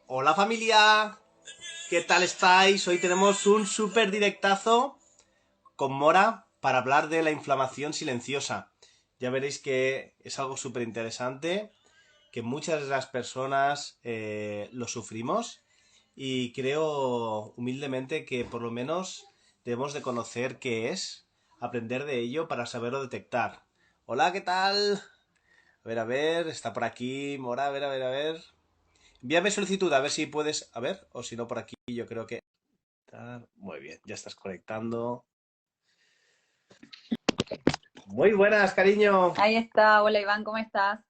Hola familia, ¿qué tal estáis? Hoy tenemos un súper directazo con Mora para hablar de la inflamación silenciosa. Ya veréis que es algo súper interesante, que muchas de las personas lo sufrimos y creo humildemente que por lo menos debemos de conocer qué es, aprender de ello para saberlo detectar. Hola, ¿qué tal? A ver, está por aquí Mora, a ver. Envíame solicitud, a ver si puedes, a ver, o si no por aquí, yo creo que... Muy bien, ya estás conectando. Muy buenas, cariño. Ahí está, hola Iván, ¿cómo estás?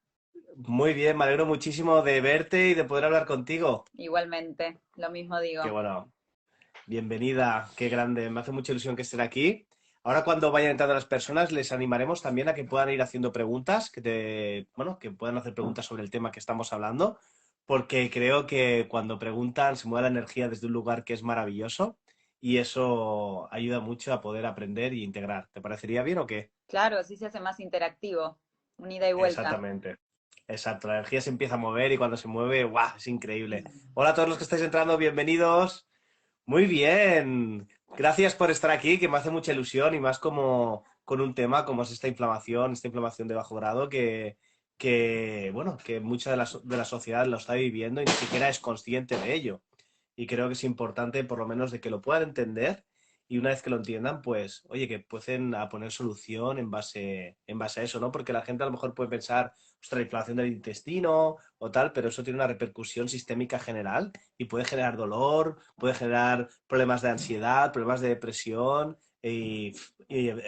Muy bien, me alegro muchísimo de verte y de poder hablar contigo. Igualmente, lo mismo Qué digo. bueno, bienvenida, qué grande, me hace mucha ilusión que estén aquí. Ahora cuando vayan entrando las personas, les animaremos también a que puedan ir haciendo preguntas, bueno, que puedan hacer preguntas sobre el tema que estamos hablando, porque creo que cuando preguntan se mueve la energía desde un lugar que es maravilloso y eso ayuda mucho a poder aprender y integrar. ¿Te parecería bien o qué? Claro, así se hace más interactivo, un ida y vuelta. Exactamente. Exacto, la energía se empieza a mover y cuando se mueve, ¡guau! Es increíble. Hola a todos los que estáis entrando, bienvenidos. Muy bien. Gracias por estar aquí, que me hace mucha ilusión y más como con un tema como es esta inflamación de bajo grado bueno, que mucha de la sociedad lo está viviendo y ni siquiera es consciente de ello. Y creo que es importante por lo menos de que lo puedan entender y una vez que lo entiendan, pues, oye, que pueden a poner solución en base a eso, ¿no? Porque la gente a lo mejor puede pensar, ostras, la inflamación del intestino o tal, pero eso tiene una repercusión sistémica general y puede generar dolor, puede generar problemas de ansiedad, problemas de depresión y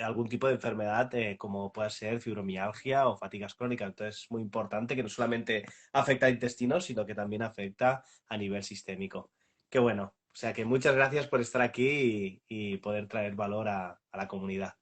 algún tipo de enfermedad como pueda ser fibromialgia o fatigas crónicas. Entonces es muy importante que no solamente afecta al intestino, sino que también afecta a nivel sistémico. Qué bueno. O sea que muchas gracias por estar aquí y poder traer valor a la comunidad.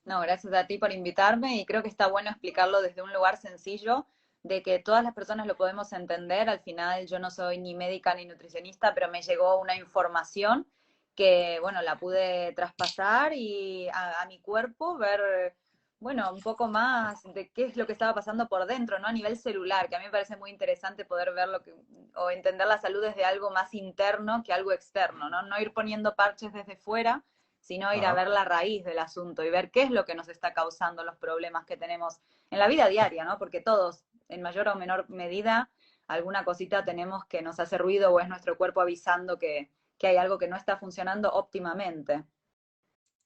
No, gracias a ti por invitarme y creo que está bueno explicarlo desde un lugar sencillo, de que todas las personas lo podemos entender. Al final yo no soy ni médica ni nutricionista, pero me llegó una información que, bueno, la pude traspasar y a mi cuerpo ver, bueno, un poco más de qué es lo que estaba pasando por dentro, ¿no? A nivel celular, que a mí me parece muy interesante poder ver lo que, o entender la salud desde algo más interno que algo externo, ¿no? No ir poniendo parches desde fuera, sino ir a Ajá. ver la raíz del asunto y ver qué es lo que nos está causando los problemas que tenemos en la vida diaria, ¿no? Porque todos, en mayor o menor medida, alguna cosita tenemos que nos hace ruido o es nuestro cuerpo avisando que hay algo que no está funcionando óptimamente.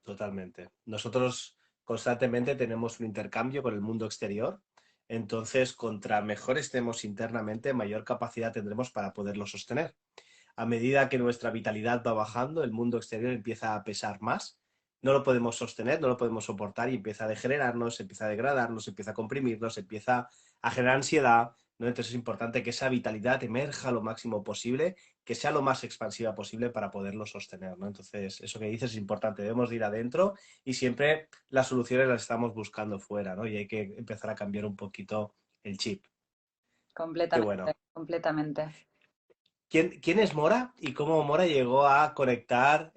Totalmente. Nosotros constantemente tenemos un intercambio con el mundo exterior, entonces contra mejor estemos internamente, mayor capacidad tendremos para poderlo sostener. A medida que nuestra vitalidad va bajando, el mundo exterior empieza a pesar más, no lo podemos sostener, no lo podemos soportar y empieza a degenerarnos, empieza a degradarnos, empieza a comprimirnos, empieza a generar ansiedad, ¿no? Entonces es importante que esa vitalidad emerja lo máximo posible, que sea lo más expansiva posible para poderlo sostener, ¿no? Entonces, eso que dices es importante, debemos de ir adentro y siempre las soluciones las estamos buscando fuera, ¿no? Y hay que empezar a cambiar un poquito el chip. Qué Completamente, bueno. completamente. ¿Quién es Mora y cómo Mora llegó a conectar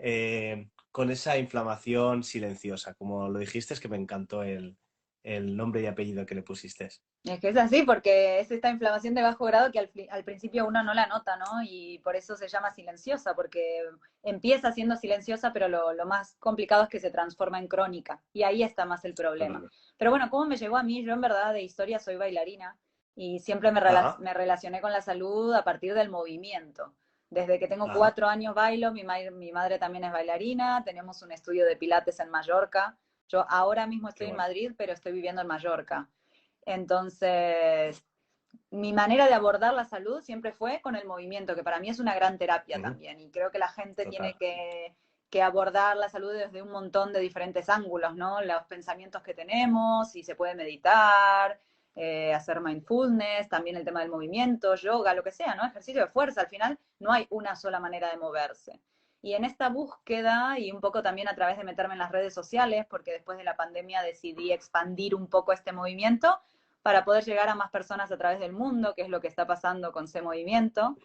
con esa inflamación silenciosa? Como lo dijiste, es que me encantó el nombre y apellido que le pusiste. Es que es así, porque es esta inflamación de bajo grado que al principio uno no la nota, ¿no? Y por eso se llama silenciosa, porque empieza siendo silenciosa, pero lo más complicado es que se transforma en crónica. Y ahí está más el problema. Totalmente. Pero bueno, ¿cómo me llegó a mí? Yo en verdad de historia soy bailarina y siempre Ajá, me relacioné con la salud a partir del movimiento. Desde que tengo ajá, 4 años bailo, mi madre también es bailarina, tenemos un estudio de pilates en Mallorca. Yo ahora mismo qué estoy en bueno. Madrid, pero estoy viviendo en Mallorca. Entonces, mi manera de abordar la salud siempre fue con el movimiento, que para mí es una gran terapia Ujú, también. Y creo que la gente tiene total. que abordar la salud desde un montón de diferentes ángulos, ¿no? Los pensamientos que tenemos, si se puede meditar, hacer mindfulness, también el tema del movimiento, yoga, lo que sea, ¿no? Ejercicio de fuerza. Al final no hay una sola manera de moverse. Y en esta búsqueda, y un poco también a través de meterme en las redes sociales, porque después de la pandemia decidí expandir un poco este movimiento, para poder llegar a más personas a través del mundo, que es lo que está pasando con ese movimiento.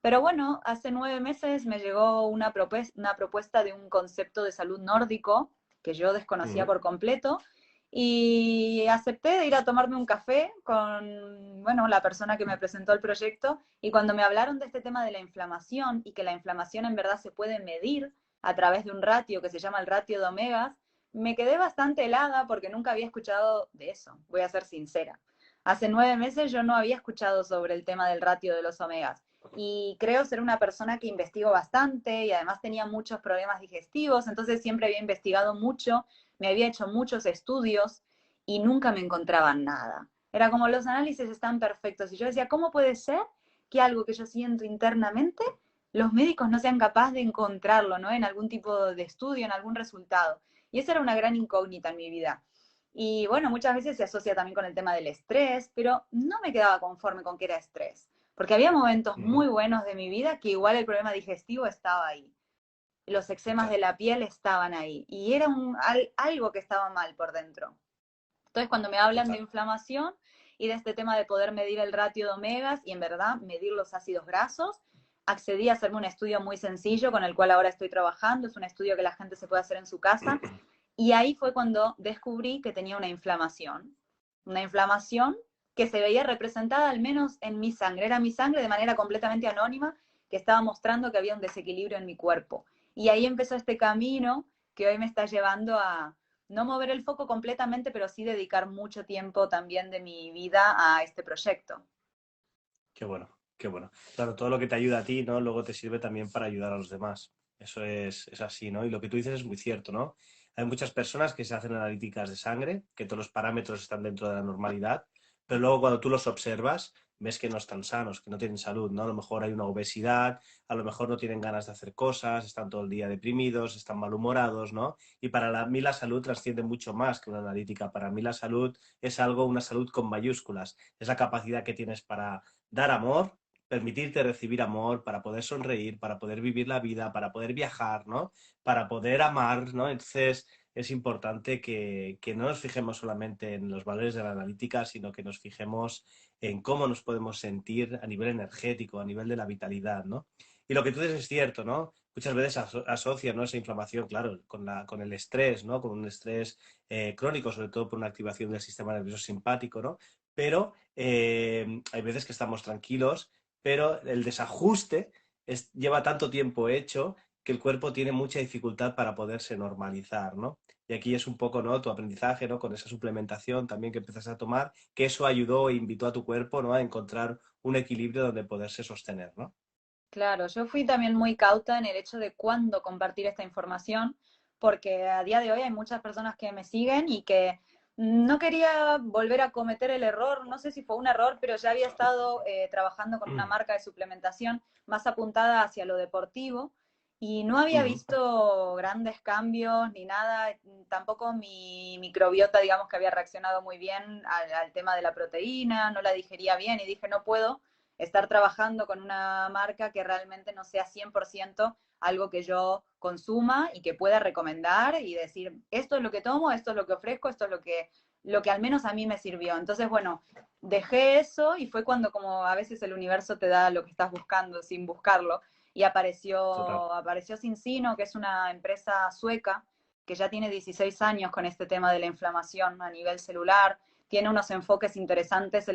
Pero bueno, hace 9 meses me llegó una propuesta de un concepto de salud nórdico que yo desconocía Ujú, por completo y acepté de ir a tomarme un café con, bueno, la persona que me presentó el proyecto, y cuando me hablaron de este tema de la inflamación y que la inflamación en verdad se puede medir a través de un ratio que se llama el ratio de omegas, me quedé bastante helada porque nunca había escuchado de eso, voy a ser sincera. Hace 9 meses yo no había escuchado sobre el tema del ratio de los omegas y creo ser una persona que investigo bastante y además tenía muchos problemas digestivos, entonces siempre había investigado mucho, me había hecho muchos estudios y nunca me encontraban nada. Era como los análisis están perfectos y yo decía, ¿cómo puede ser que algo que yo siento internamente los médicos no sean capaces de encontrarlo, ¿no? En algún tipo de estudio, en algún resultado? Y esa era una gran incógnita en mi vida. Y bueno, muchas veces se asocia también con el tema del estrés, pero no me quedaba conforme con que era estrés, porque había momentos muy buenos de mi vida que igual el problema digestivo estaba ahí, los eczemas de Ya, la piel estaban ahí, y era algo que estaba mal por dentro. Entonces, cuando me hablan de total. inflamación y de este tema de poder medir el ratio de omegas y en verdad medir los ácidos grasos, accedí a hacerme un estudio muy sencillo con el cual ahora estoy trabajando. Es un estudio que la gente se puede hacer en su casa. Y ahí fue cuando descubrí que tenía una inflamación que se veía representada al menos en mi sangre. Era mi sangre de manera completamente anónima que estaba mostrando que había un desequilibrio en mi cuerpo. Y ahí empezó este camino que hoy me está llevando a no mover el foco completamente, pero sí dedicar mucho tiempo también de mi vida a este proyecto. Qué bueno, qué bueno. Claro, todo lo que te ayuda a ti, ¿no? Luego te sirve también para ayudar a los demás. Eso es así, ¿no? Y lo que tú dices es muy cierto, ¿no? Hay muchas personas que se hacen analíticas de sangre, que todos los parámetros están dentro de la normalidad, pero luego cuando tú los observas, ves que no están sanos, que no tienen salud, ¿no? A lo mejor hay una obesidad, a lo mejor no tienen ganas de hacer cosas, están todo el día deprimidos, están malhumorados, ¿no? Y mí la salud trasciende mucho más que una analítica. Para mí la salud es algo, una salud con mayúsculas. Es la capacidad que tienes para dar amor, permitirte recibir amor, para poder sonreír, para poder vivir la vida, para poder viajar, ¿no? Para poder amar, ¿no? Entonces es importante que no nos fijemos solamente en los valores de la analítica, sino que nos fijemos en cómo nos podemos sentir a nivel energético, a nivel de la vitalidad, ¿no? Y lo que tú dices es cierto, ¿no? Muchas veces asocia, ¿no?, esa inflamación, claro, con el estrés, ¿no? Con un estrés crónico, sobre todo por una activación del sistema nervioso simpático, ¿no? Pero hay veces que estamos tranquilos, pero el desajuste lleva tanto tiempo hecho que el cuerpo tiene mucha dificultad para poderse normalizar, ¿no? Y aquí es un poco, ¿no?, tu aprendizaje, ¿no?, con esa suplementación también que empezaste a tomar, que eso ayudó e invitó a tu cuerpo, ¿no?, a encontrar un equilibrio donde poderse sostener, ¿no? Claro, yo fui también muy cauta en el hecho de cuándo compartir esta información, porque a día de hoy hay muchas personas que me siguen y que no quería volver a cometer el error, no sé si fue un error, pero ya había estado trabajando con una marca de suplementación más apuntada hacia lo deportivo y no había Ujú. visto grandes cambios ni nada, tampoco mi microbiota, digamos que había reaccionado muy bien al tema de la proteína, no la digería bien y dije, no puedo estar trabajando con una marca que realmente no sea 100% algo que yo consuma y que pueda recomendar y decir, esto es lo que tomo, esto es lo que ofrezco, esto es lo que al menos a mí me sirvió. Entonces, bueno, dejé eso y fue cuando como a veces el universo te da lo que estás buscando sin buscarlo y Total. apareció Cincino, que es una empresa sueca que ya tiene 16 años con este tema de la inflamación a nivel celular, tiene unos enfoques interesantes,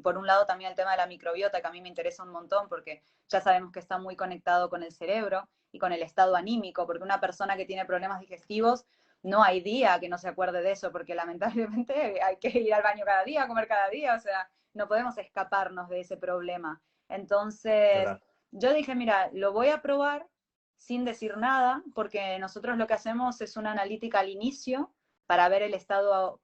por un lado también el tema de la microbiota, que a mí me interesa un montón porque ya sabemos que está muy conectado con el cerebro y con el estado anímico, porque una persona que tiene problemas digestivos, no hay día que no se acuerde de eso, porque lamentablemente hay que ir al baño cada día, comer cada día, o sea, no podemos escaparnos de ese problema. Entonces, Total. yo dije, mira, lo voy a probar sin decir nada, porque nosotros lo que hacemos es una analítica al inicio para ver el estado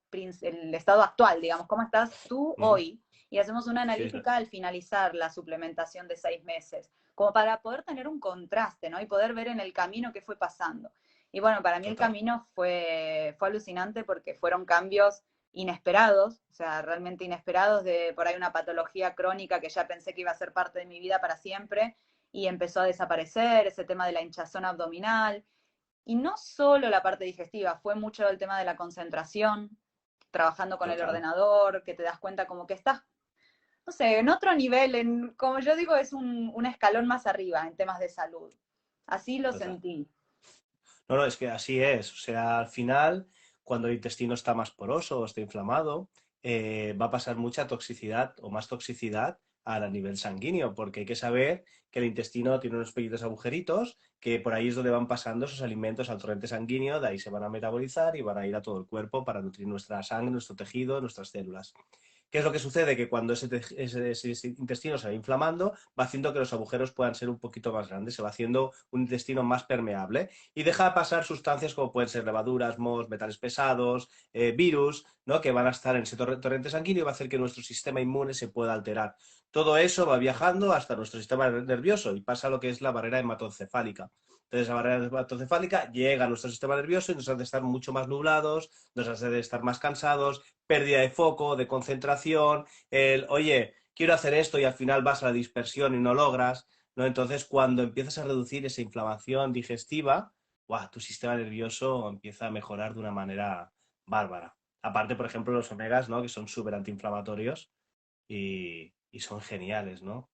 actual, digamos, cómo estás tú Ujú. hoy. Y hacemos una Sí, sí. analítica al finalizar la suplementación de 6 meses, como para poder tener un contraste, ¿no? Y poder ver en el camino qué fue pasando. Y bueno, para mí el Total. camino fue alucinante porque fueron cambios inesperados, o sea, realmente inesperados, de por ahí una patología crónica que ya pensé que iba a ser parte de mi vida para siempre y empezó a desaparecer, ese tema de la hinchazón abdominal, y no solo la parte digestiva, fue mucho el tema de la concentración, trabajando con el Total. ordenador, que te das cuenta como que estás, no sé, en otro nivel, como yo digo, es un escalón más arriba en temas de salud. Así lo Total. sentí. No, no, es que así es. O sea, al final, cuando el intestino está más poroso o está inflamado, va a pasar mucha toxicidad o más toxicidad a nivel sanguíneo, porque hay que saber que el intestino tiene unos pequeños agujeritos que por ahí es donde van pasando esos alimentos al torrente sanguíneo, de ahí se van a metabolizar y van a ir a todo el cuerpo para nutrir nuestra sangre, nuestro tejido, nuestras células. ¿Qué es lo que sucede? Que cuando ese intestino se va inflamando, va haciendo que los agujeros puedan ser un poquito más grandes, se va haciendo un intestino más permeable y deja pasar sustancias como pueden ser levaduras, mohos, metales pesados, virus, ¿no? Que van a estar en ese torrente sanguíneo y va a hacer que nuestro sistema inmune se pueda alterar. Todo eso va viajando hasta nuestro sistema nervioso y pasa lo que es la barrera hematoencefálica. Entonces, la barrera hematoencefálica llega a nuestro sistema nervioso y nos hace estar mucho más nublados, nos hace estar más cansados, pérdida de foco, de concentración, oye, quiero hacer esto y al final vas a la dispersión y no logras, ¿no? Entonces, cuando empiezas a reducir esa inflamación digestiva, ¡guau!, tu sistema nervioso empieza a mejorar de una manera bárbara. Aparte, por ejemplo, los omegas, ¿no? Que son súper antiinflamatorios y son geniales, ¿no?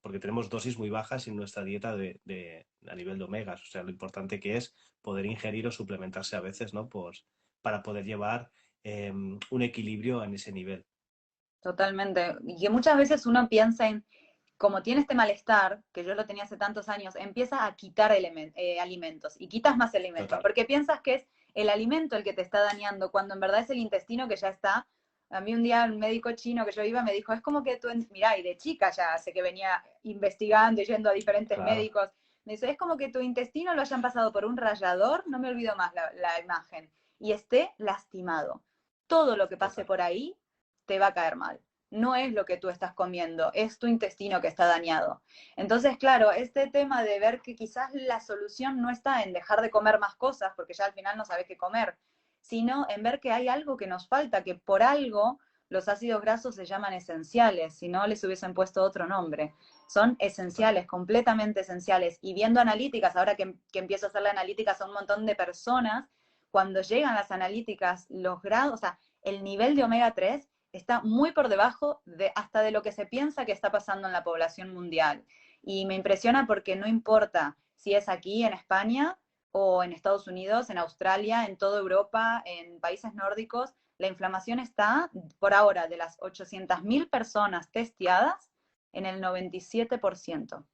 Porque tenemos dosis muy bajas en nuestra dieta a nivel de omegas. O sea, lo importante que es poder ingerir o suplementarse a veces, ¿no? Pues, para poder llevar un equilibrio en ese nivel. Totalmente. Y que muchas veces uno piensa en, como tiene este malestar, que yo lo tenía hace tantos años, empieza a quitar alimentos y quitas más alimentos, Total. porque piensas que es el alimento el que te está dañando, cuando en verdad es el intestino que ya está. A mí un día un médico chino que yo iba me dijo, es como que tú, mirá, y de chica ya sé que venía investigando y yendo a diferentes Claro, médicos, me dice, es como que tu intestino lo hayan pasado por un rallador, no me olvido más la imagen, y esté lastimado. Todo lo que pase total. por ahí te va a caer mal. No es lo que tú estás comiendo, es tu intestino que está dañado. Entonces, claro, este tema de ver que quizás la solución no está en dejar de comer más cosas, porque ya al final no sabes qué comer, sino en ver que hay algo que nos falta, que por algo los ácidos grasos se llaman esenciales, si no les hubiesen puesto otro nombre. Son Total. esenciales, completamente esenciales. Y viendo analíticas, ahora que empiezo a hacerle analíticas a un montón de personas, cuando llegan las analíticas, los grados, o sea, el nivel de omega 3 está muy por debajo de hasta de lo que se piensa que está pasando en la población mundial. Y me impresiona porque no importa si es aquí en España o en Estados Unidos, en Australia, en toda Europa, en países nórdicos, la inflamación está por ahora de las 800.000 personas testeadas en el 97%.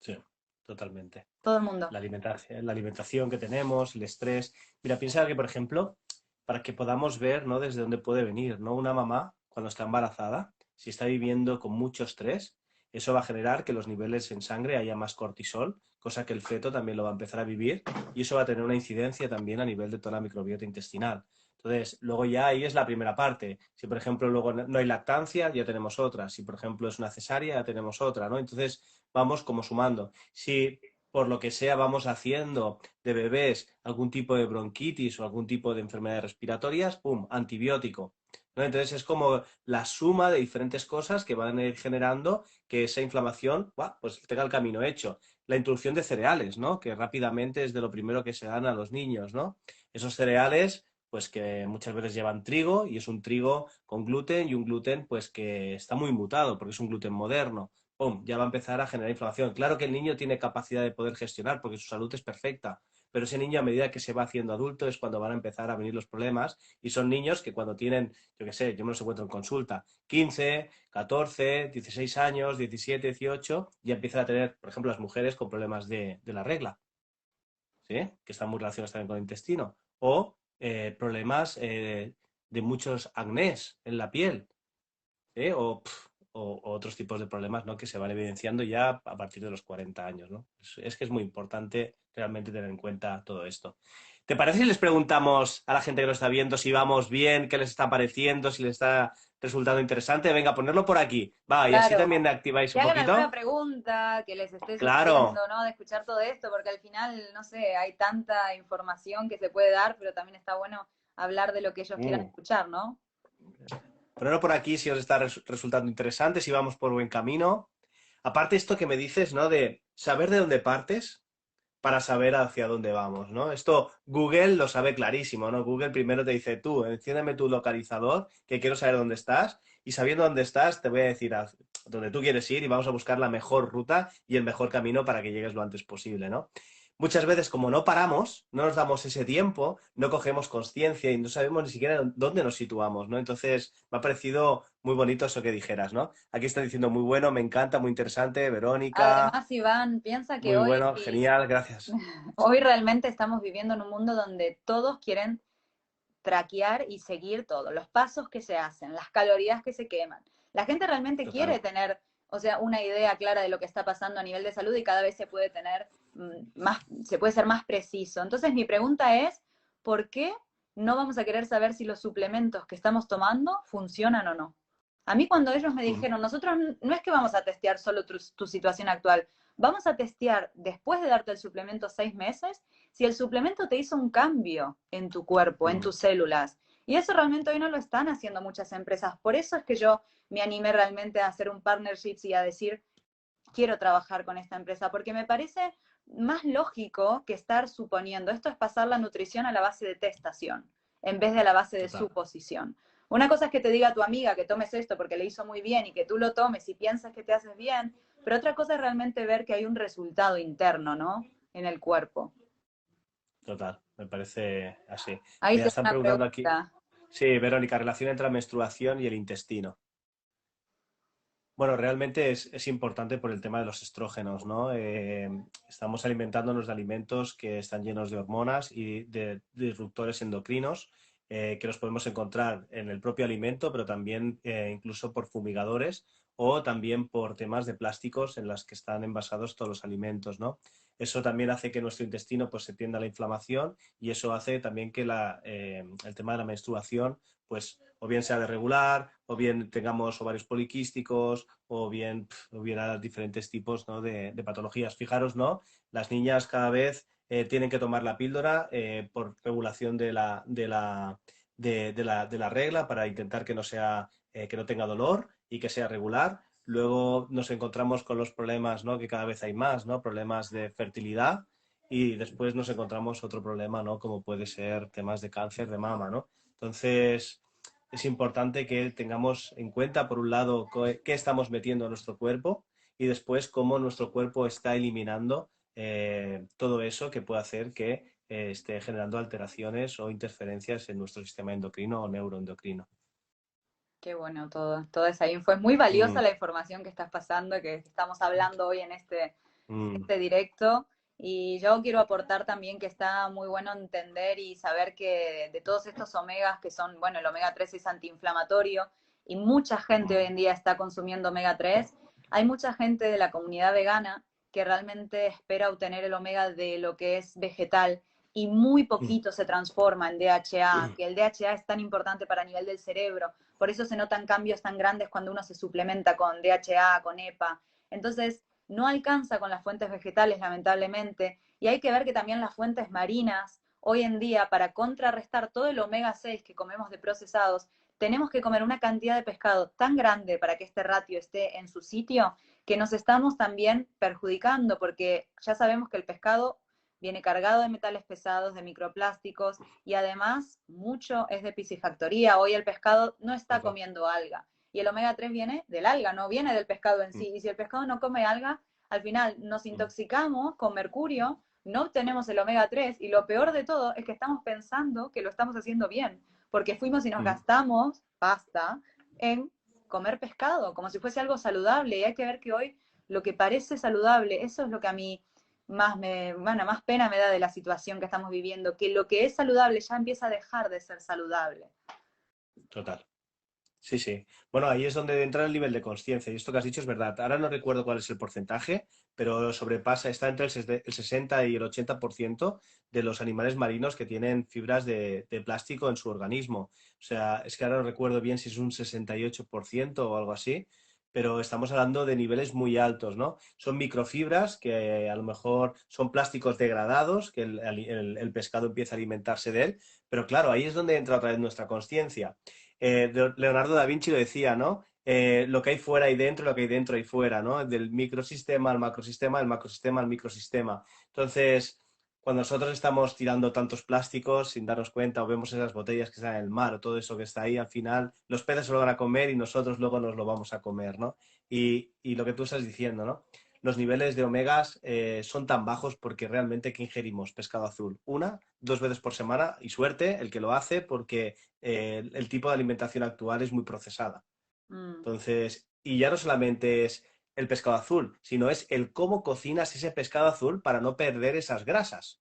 Sí, totalmente. Todo el mundo. La alimentación que tenemos, el estrés. Mira, piensa que, por ejemplo, para que podamos ver, ¿no? Desde dónde puede venir, ¿no? Una mamá, cuando está embarazada, si está viviendo con mucho estrés, eso va a generar que los niveles en sangre haya más cortisol, cosa que el feto también lo va a empezar a vivir, y eso va a tener una incidencia también a nivel de toda la microbiota intestinal. Entonces, luego ya ahí es la primera parte. Si, por ejemplo, luego no hay lactancia, ya tenemos otra. Si, por ejemplo, es una cesárea, ya tenemos otra, ¿no? Entonces, vamos como sumando. Si por lo que sea vamos haciendo de bebés algún tipo de bronquitis o algún tipo de enfermedades respiratorias, ¡pum!, antibiótico, ¿no? Entonces es como la suma de diferentes cosas que van a ir generando que esa inflamación, ¡buah!, pues tenga el camino hecho. La introducción de cereales, ¿no? Que rápidamente es de lo primero que se dan a los niños, ¿no? Esos cereales pues que muchas veces llevan trigo y es un trigo con gluten y un gluten pues que está muy mutado porque es un gluten moderno. ¡Pum!, ya va a empezar a generar inflamación. Claro que el niño tiene capacidad de poder gestionar porque su salud es perfecta, pero ese niño a medida que se va haciendo adulto es cuando van a empezar a venir los problemas y son niños que cuando tienen, yo qué sé, yo me los encuentro en consulta, 15, 14, 16 años, 17, 18, ya empiezan a tener, por ejemplo, las mujeres con problemas de la regla, ¿sí? Que están muy relacionados también con el intestino, o problemas de muchos acnés en la piel, ¿sí? O otros tipos de problemas, ¿no? Que se van evidenciando ya a partir de los 40 años, ¿no? Es que es muy importante realmente tener en cuenta todo esto. ¿Te parece si les preguntamos a la gente que lo está viendo si vamos bien, qué les está pareciendo, si les está resultando interesante? Venga, ponerlo por aquí. Va, y así Claro, también activáis que un hagan alguna poquito. pregunta que les esté Claro. sucediendo, ¿no? De escuchar todo esto, porque al final, no sé, hay tanta información que se puede dar, pero también está bueno hablar de lo que ellos quieran Mm. escuchar, ¿no? Ponerlo por aquí si os está resultando interesante, si vamos por buen camino. Aparte esto que me dices, ¿no? De saber de dónde partes para saber hacia dónde vamos, ¿no? Esto Google lo sabe clarísimo, ¿no? Google primero te dice, tú, enciéndeme tu localizador, que quiero saber dónde estás, y sabiendo dónde estás, te voy a decir a dónde tú quieres ir y vamos a buscar la mejor ruta y el mejor camino para que llegues lo antes posible, ¿no? muchas veces como no paramos, no nos damos ese tiempo, no cogemos conciencia y no sabemos ni siquiera dónde nos situamos, ¿no? Entonces, me ha parecido muy bonito eso que dijeras, ¿no? Aquí están diciendo muy bueno, me encanta, muy interesante, Verónica, Además, Iván, piensa que muy bueno, genial, gracias. hoy realmente estamos viviendo en un mundo donde todos quieren traquear y seguir todo, los pasos que se hacen, las calorías que se queman. La gente realmente quiere Total. tener, o sea, una idea clara de lo que está pasando a nivel de salud y cada vez se puede tener más, se puede ser más preciso. Entonces, mi pregunta es, ¿por qué no vamos a querer saber si los suplementos que estamos tomando funcionan o no? A mí cuando ellos me Mm, dijeron, nosotros no es que vamos a testear solo tu situación actual, vamos a testear después de darte el suplemento 6 meses si el suplemento te hizo un cambio en tu cuerpo, en mm, tus células. Y eso realmente hoy no lo están haciendo muchas empresas. Por eso es que yo me animé realmente a hacer un partnership y a decir, quiero trabajar con esta empresa, porque me parece más lógico que estar suponiendo. Esto es pasar la nutrición a la base de testación, en vez de a la base de total. suposición. Una cosa es que te diga a tu amiga que tomes esto porque le hizo muy bien y que tú lo tomes y piensas que te haces bien, pero otra cosa es realmente ver que hay un resultado interno, ¿no? En el cuerpo. Total, me parece así. Ahí Mira, te están una preguntando aquí. pregunta. Sí, Verónica, relación entre la menstruación y el intestino. Bueno, realmente es importante por el tema de los estrógenos, ¿no? Estamos alimentándonos de alimentos que están llenos de hormonas y de disruptores endocrinos que los podemos encontrar en el propio alimento, pero también incluso por fumigadores o también por temas de plásticos en las que están envasados todos los alimentos, ¿no? Eso también hace que nuestro intestino pues, se tienda a la inflamación y eso hace también que el tema de la menstruación pues o bien sea de regular, o bien tengamos ovarios poliquísticos, o bien a diferentes tipos, ¿no? de patologías. Fijaros, ¿no? Las niñas cada vez tienen que tomar la píldora por regulación de la regla para intentar que no sea, que no tenga dolor y que sea regular. Luego nos encontramos con los problemas, ¿no? Que cada vez hay más, ¿no? Problemas de fertilidad y después nos encontramos otro problema, ¿no? Como puede ser temas de cáncer de mama, ¿no? Entonces, es importante que tengamos en cuenta, por un lado, qué estamos metiendo a nuestro cuerpo y después cómo nuestro cuerpo está eliminando todo eso que puede hacer que esté generando alteraciones o interferencias en nuestro sistema endocrino o neuroendocrino. Qué bueno todo, toda esa info. Es muy valiosa Mm, la información que estás pasando, que estamos hablando hoy en mm, este directo. Y yo quiero aportar también que está muy bueno entender y saber que de todos estos omegas, que son, bueno, el omega 3 es antiinflamatorio y mucha gente hoy mm, en día está consumiendo omega 3, hay mucha gente de la comunidad vegana que realmente espera obtener el omega de lo que es vegetal y muy mm, poquito se transforma en DHA, que el DHA es tan importante para el nivel del cerebro, por eso se notan cambios tan grandes cuando uno se suplementa con DHA, con EPA. Entonces, no alcanza con las fuentes vegetales, lamentablemente, y hay que ver que también las fuentes marinas, hoy en día, para contrarrestar todo el omega 6 que comemos de procesados, tenemos que comer una cantidad de pescado tan grande para que este ratio esté en su sitio, que nos estamos también perjudicando, porque ya sabemos que el pescado viene cargado de metales pesados, de microplásticos, y además mucho es de piscifactoría. Hoy el pescado no está total. comiendo alga, y el omega 3 viene del alga, no viene del pescado en Mm, sí. Y si el pescado no come alga, al final nos mm, intoxicamos con mercurio, no obtenemos el omega 3 y lo peor de todo es que estamos pensando que lo estamos haciendo bien, porque fuimos y nos mm. gastamos pasta en comer pescado, como si fuese algo saludable. Y hay que ver que hoy lo que parece saludable, eso es lo que a mí bueno, más pena me da de la situación que estamos viviendo, que lo que es saludable ya empieza a dejar de ser saludable. Total. Sí, sí. Bueno, ahí es donde entra el nivel de conciencia. Y esto que has dicho es verdad. Ahora no recuerdo cuál es el porcentaje, pero sobrepasa, está entre el 60 y el 80% de los animales marinos que tienen fibras de plástico en su organismo. O sea, es que ahora no recuerdo bien si es un 68% o algo así, pero estamos hablando de niveles muy altos, ¿no? Son microfibras que a lo mejor son plásticos degradados, que el pescado empieza a alimentarse de él, pero claro, ahí es donde entra otra vez nuestra conciencia. Leonardo da Vinci lo decía, ¿no? Lo que hay fuera y dentro, lo que hay dentro y fuera, ¿no? Del microsistema al macrosistema, del macrosistema al microsistema. Entonces, cuando nosotros estamos tirando tantos plásticos sin darnos cuenta o vemos esas botellas que están en el mar o todo eso que está ahí, al final los peces se lo van a comer y nosotros luego nos lo vamos a comer, ¿no? Y lo que tú estás diciendo, ¿no? los niveles de omegas son tan bajos porque realmente ¿qué ingerimos? Pescado azul. Una, dos veces por semana y suerte el que lo hace porque el tipo de alimentación actual es muy procesada. Mm, Entonces, y ya no solamente es el pescado azul, sino es el cómo cocinas ese pescado azul para no perder esas grasas.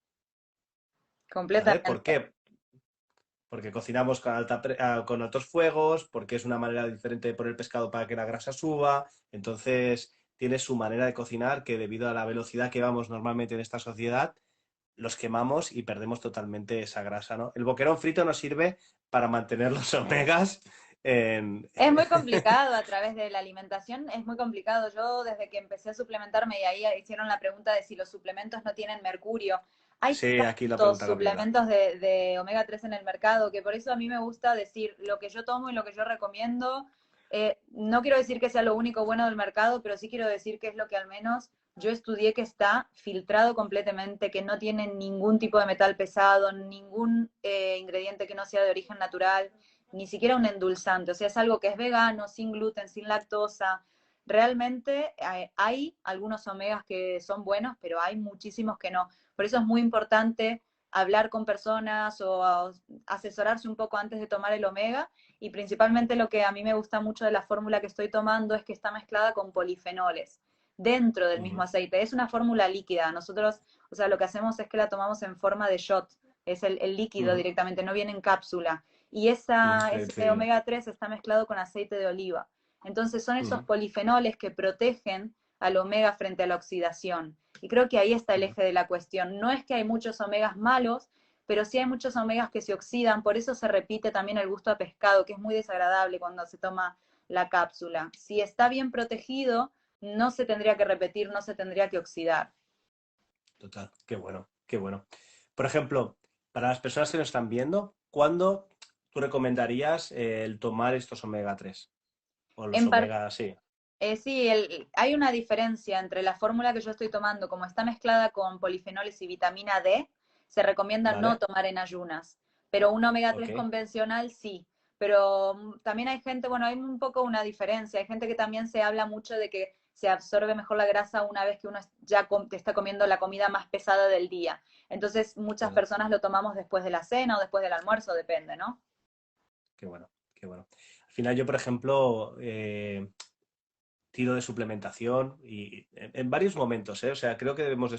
¿Vale? ¿Por completamente. qué? Porque cocinamos con, con altos fuegos, porque es una manera diferente de poner el pescado para que la grasa suba. Entonces, tiene su manera de cocinar que debido a la velocidad que vamos normalmente en esta sociedad, los quemamos y perdemos totalmente esa grasa, ¿no? El boquerón frito nos sirve para mantener los omegas en... Es muy complicado a través de la alimentación, es muy complicado. Yo desde que empecé a suplementarme y ahí hicieron la pregunta de si los suplementos no tienen mercurio. Hay Sí, aquí la tantos pregunta también era. suplementos de omega 3 en el mercado que por eso a mí me gusta decir lo que yo tomo y lo que yo recomiendo. No quiero decir que sea lo único bueno del mercado, pero sí quiero decir que es lo que al menos yo estudié que está filtrado completamente, que no tiene ningún tipo de metal pesado, ningún ingrediente que no sea de origen natural, ni siquiera un endulzante, o sea, es algo que es vegano, sin gluten, sin lactosa. Realmente hay algunos omegas que son buenos, pero hay muchísimos que no. Por eso es muy importante hablar con personas o asesorarse un poco antes de tomar el omega, y principalmente lo que a mí me gusta mucho de la fórmula que estoy tomando es que está mezclada con polifenoles dentro del mismo Ujú, aceite. Es una fórmula líquida. Nosotros, o sea, lo que hacemos es que la tomamos en forma de shot. Es el líquido ujú, directamente, no viene en cápsula. Y qué ese increíble. omega 3 está mezclado con aceite de oliva. Entonces son esos Ujú, polifenoles que protegen al omega frente a la oxidación. Y creo que ahí está el ujú. eje de la cuestión. No es que hay muchos omegas malos, pero sí hay muchos omegas que se oxidan, por eso se repite también el gusto a pescado, que es muy desagradable cuando se toma la cápsula. Si está bien protegido, no se tendría que repetir, no se tendría que oxidar. Total, qué bueno, qué bueno. Por ejemplo, para las personas que nos están viendo, ¿cuándo tú recomendarías el tomar estos omega 3 o los En par omega, sí, sí, hay una diferencia entre la fórmula que yo estoy tomando, como está mezclada con polifenoles y vitamina D, se recomienda no ¿vale? tomar en ayunas, pero un omega Ok, 3 convencional sí. Pero también hay gente, bueno, hay un poco una diferencia. Hay gente que también se habla mucho de que se absorbe mejor la grasa una vez que uno ya está comiendo la comida más pesada del día. Entonces, muchas verdad, personas lo tomamos después de la cena o después del almuerzo, depende, ¿no? qué bueno, qué bueno. Al final yo, por ejemplo, tiro de suplementación y en varios momentos, ¿eh? O sea, creo que debemos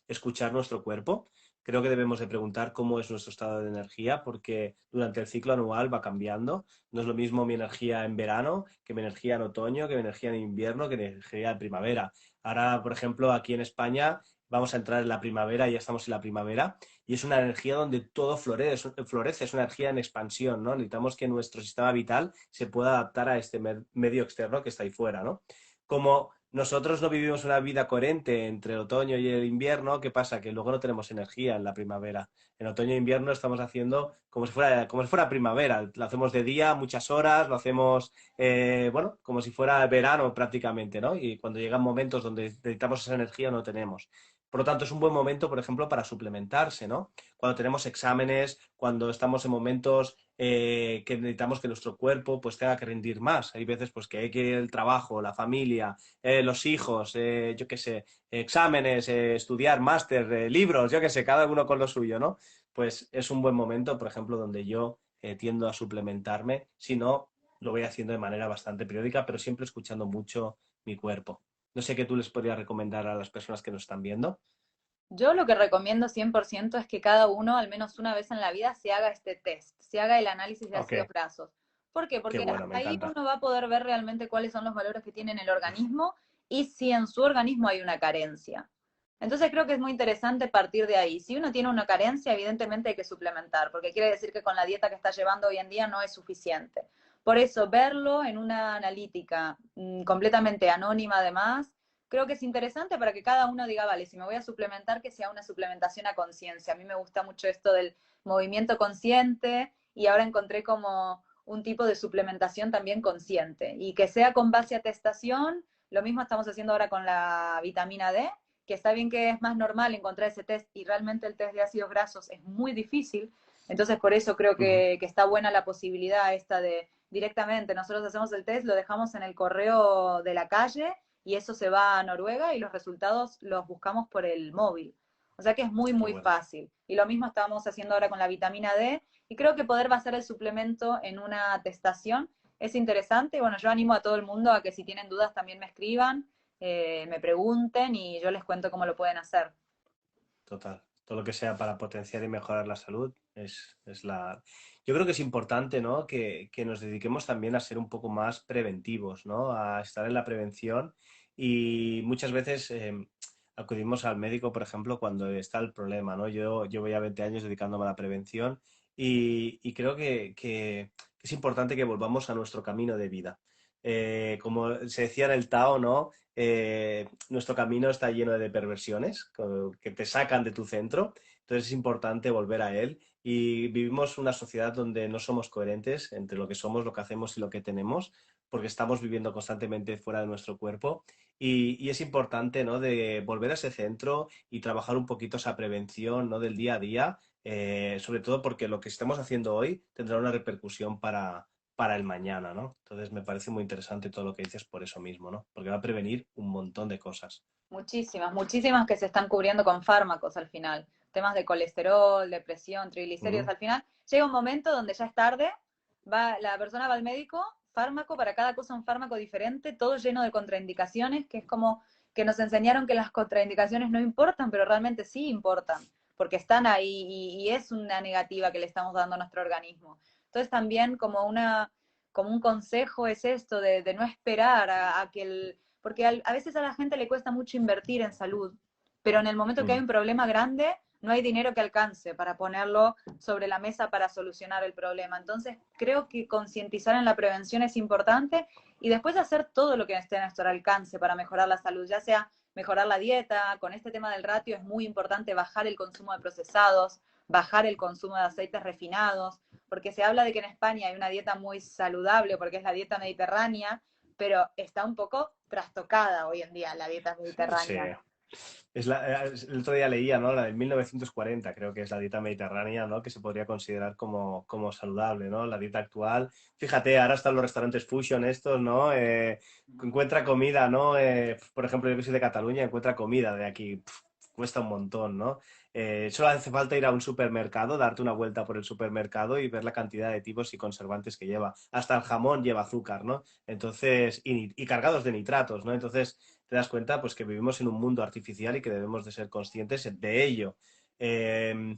escuchar nuestro cuerpo, creo que debemos de preguntar cómo es nuestro estado de energía, porque durante el ciclo anual va cambiando. No es lo mismo mi energía en verano que mi energía en otoño, que mi energía en invierno, que mi energía en primavera. Ahora, por ejemplo, aquí en España vamos a entrar en la primavera, ya estamos en la primavera, y es una energía donde todo florece, es una energía en expansión, ¿no? Necesitamos que nuestro sistema vital se pueda adaptar a este medio externo que está ahí fuera, ¿no? Como nosotros no vivimos una vida coherente entre el otoño y el invierno, ¿qué pasa? Que luego no tenemos energía en la primavera. En otoño e invierno estamos haciendo como si fuera primavera. Lo hacemos de día, muchas horas, lo hacemos, bueno, como si fuera verano prácticamente, ¿no? Y cuando llegan momentos donde necesitamos esa energía no tenemos. Por lo tanto, es un buen momento, por ejemplo, para suplementarse, ¿no? Cuando tenemos exámenes, cuando estamos en momentos que necesitamos que nuestro cuerpo pues tenga que rendir más. Hay veces pues que hay que ir el trabajo, la familia, los hijos, yo qué sé, exámenes, estudiar, máster, libros, yo qué sé, cada uno con lo suyo, ¿no? Pues es un buen momento, por ejemplo, donde yo tiendo a suplementarme, si no, lo voy haciendo de manera bastante periódica, pero siempre escuchando mucho mi cuerpo. No sé qué tú les podrías recomendar a las personas que nos están viendo. Yo lo que recomiendo 100% es que cada uno, al menos una vez en la vida, se haga este test, se haga el análisis de Ok, ácidos grasos. ¿Por qué? qué Porque bueno, me ahí encanta. uno va a poder ver realmente cuáles son los valores que tiene en el organismo y si en su organismo hay una carencia. Entonces creo que es muy interesante partir de ahí. Si uno tiene una carencia, evidentemente hay que suplementar, porque quiere decir que con la dieta que está llevando hoy en día no es suficiente. Por eso, verlo en una analítica completamente anónima además, creo que es interesante para que cada uno diga, vale, si me voy a suplementar, que sea una suplementación a conciencia. A mí me gusta mucho esto del movimiento consciente y ahora encontré como un tipo de suplementación también consciente y que sea con base a testación. Lo mismo estamos haciendo ahora con la vitamina D, que está bien que es más normal encontrar ese test y realmente el test de ácidos grasos es muy difícil. Entonces por eso creo Ujú. que está buena la posibilidad esta de directamente, nosotros hacemos el test, lo dejamos en el correo de la calle y eso se va a Noruega y los resultados los buscamos por el móvil. O sea que es muy, Qué muy bueno. fácil. Y lo mismo estamos haciendo ahora con la vitamina D, y creo que poder basar el suplemento en una atestación es interesante. Bueno, yo animo a todo el mundo a que si tienen dudas también me escriban, me pregunten y yo les cuento cómo lo pueden hacer. Total. Todo lo que sea para potenciar y mejorar la salud es la... Yo creo que es importante, ¿no? Que nos dediquemos también a ser un poco más preventivos, ¿no? A estar en la prevención y muchas veces acudimos al médico, por ejemplo, cuando está el problema, ¿no? Yo llevo ya 20 años dedicándome a la prevención y creo que es importante que volvamos a nuestro camino de vida. Como se decía en el Tao, ¿no? Nuestro camino está lleno de perversiones que te sacan de tu centro, entonces es importante volver a él y vivimos una sociedad donde no somos coherentes entre lo que somos, lo que hacemos y lo que tenemos, porque estamos viviendo constantemente fuera de nuestro cuerpo y es importante, ¿no? De volver a ese centro y trabajar un poquito esa prevención, ¿no? Del día a día, sobre todo porque lo que estamos haciendo hoy tendrá una repercusión para el mañana, ¿no? Entonces me parece muy interesante todo lo que dices por eso mismo, ¿no? Porque va a prevenir un montón de cosas. Muchísimas, muchísimas que se están cubriendo con fármacos al final. Temas de colesterol, depresión, triglicéridos. Ujú. Al final llega un momento donde ya es tarde, la persona va al médico, fármaco, para cada cosa un fármaco diferente, todo lleno de contraindicaciones, que es como que nos enseñaron que las contraindicaciones no importan, pero realmente sí importan, porque están ahí y es una negativa que le estamos dando a nuestro organismo. Entonces también como un consejo es esto de no esperar a que porque a veces a la gente le cuesta mucho invertir en salud, pero en el momento que hay Ujú. un problema grande, no hay dinero que alcance para ponerlo sobre la mesa para solucionar el problema. Entonces, creo que concientizar en la prevención es importante y después hacer todo lo que esté a nuestro alcance para mejorar la salud, ya sea mejorar la dieta, con este tema del ratio es muy importante bajar el consumo de procesados, bajar el consumo de aceites refinados, porque se habla de que en España hay una dieta muy saludable porque es la dieta mediterránea, pero está un poco trastocada hoy en día la dieta Sí. mediterránea. El otro día leía, ¿no? La de 1940, creo que es la dieta mediterránea, ¿no? Que se podría considerar como saludable, ¿no? La dieta actual. Fíjate, ahora están los restaurantes fusion estos, ¿no? Encuentra comida, ¿no? Por ejemplo, yo que soy de Cataluña, encuentra comida de aquí. Cuesta un montón, ¿no? Solo hace falta ir a un supermercado, darte una vuelta por el supermercado y ver la cantidad de tipos y conservantes que lleva. Hasta el jamón lleva azúcar, ¿no? Entonces, y cargados de nitratos, ¿no? Entonces, te das cuenta pues que vivimos en un mundo artificial y que debemos de ser conscientes de ello. Eh,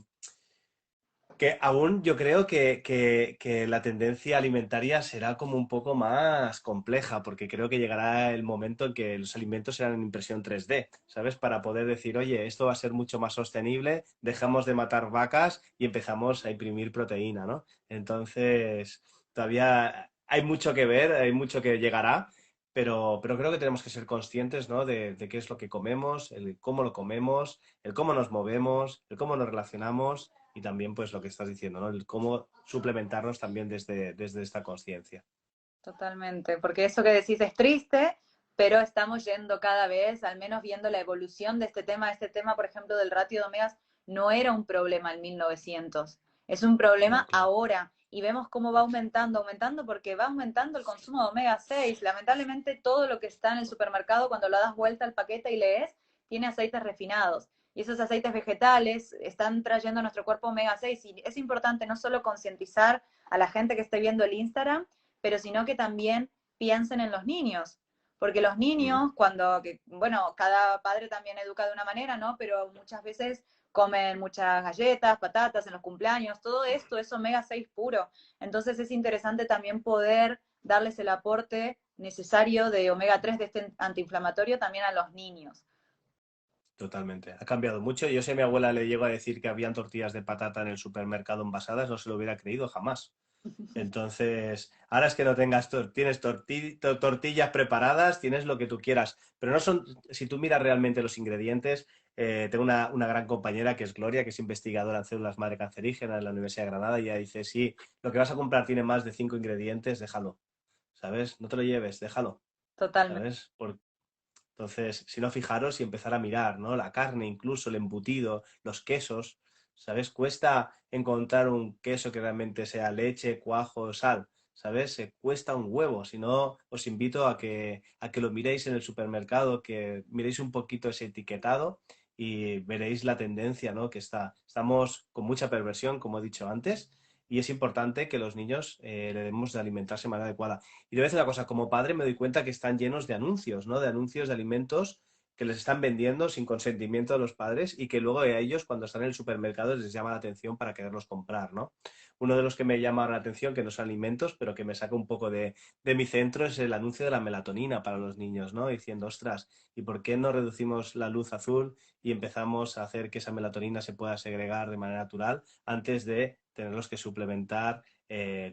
que aún yo creo que la tendencia alimentaria será como un poco más compleja, porque creo que llegará el momento en que los alimentos serán en impresión 3D, ¿sabes? Para poder decir, oye, esto va a ser mucho más sostenible, dejamos de matar vacas y empezamos a imprimir proteína, ¿no? Entonces, todavía hay mucho que ver, hay mucho que llegará, pero creo que tenemos que ser conscientes, ¿no? De qué es lo que comemos, el cómo lo comemos, el cómo nos movemos, el cómo nos relacionamos y también pues lo que estás diciendo, ¿no? El cómo suplementarnos también desde esta conciencia. Totalmente, porque eso que decís es triste, pero estamos yendo cada vez, al menos viendo la evolución de este tema. Este tema, por ejemplo, del ratio de omegas no era un problema en 1900, es un No, problema claro. ahora y vemos cómo va aumentando, aumentando porque va aumentando el consumo de omega 6. Lamentablemente todo lo que está en el supermercado cuando lo das vuelta al paquete y lees tiene aceites refinados. Y esos aceites vegetales están trayendo a nuestro cuerpo omega 6 y es importante no solo concientizar a la gente que esté viendo el Instagram, pero sino que también piensen en los niños. Porque los Mm. niños, bueno, cada padre también educa de una manera, ¿no? Pero muchas veces comen muchas galletas, patatas en los cumpleaños, todo esto es omega 6 puro. Entonces es interesante también poder darles el aporte necesario de omega 3 de este antiinflamatorio también a los niños. Totalmente. Ha cambiado mucho. Yo si a mi abuela le llego a decir que habían tortillas de patata en el supermercado envasadas, no se lo hubiera creído jamás. Entonces, ahora es que no tengas, tienes tortillas preparadas, tienes lo que tú quieras, pero no son, si tú miras realmente los ingredientes, tengo una gran compañera que es Gloria, que es investigadora en células madre cancerígenas en la Universidad de Granada, y ella dice, sí, lo que vas a comprar tiene más de 5 ingredientes, déjalo, ¿sabes? No te lo lleves, déjalo, Totalmente. ¿sabes? Entonces, si no, fijaros y empezar a mirar, ¿no? La carne, incluso el embutido, los quesos, ¿sabes? Cuesta encontrar un queso que realmente sea leche, cuajo, sal. ¿sabes? Cuesta un huevo. Si no, os invito a que lo miréis en el supermercado, que miréis un poquito ese etiquetado y veréis la tendencia, ¿no? Que estamos con mucha perversión, como he dicho antes, y es importante que los niños le demos de alimentarse de manera adecuada. Y debo decir una cosa, como padre me doy cuenta que están llenos de anuncios, ¿no? De anuncios de alimentos que les están vendiendo sin consentimiento de los padres y que luego a ellos cuando están en el supermercado les llama la atención para quererlos comprar, ¿no? Uno de los que me llama la atención, que no son alimentos, pero que me saca un poco de mi centro, es el anuncio de la melatonina para los niños, ¿no? Diciendo, ostras, ¿y por qué no reducimos la luz azul y empezamos a hacer que esa melatonina se pueda segregar de manera natural antes de tenerlos que suplementar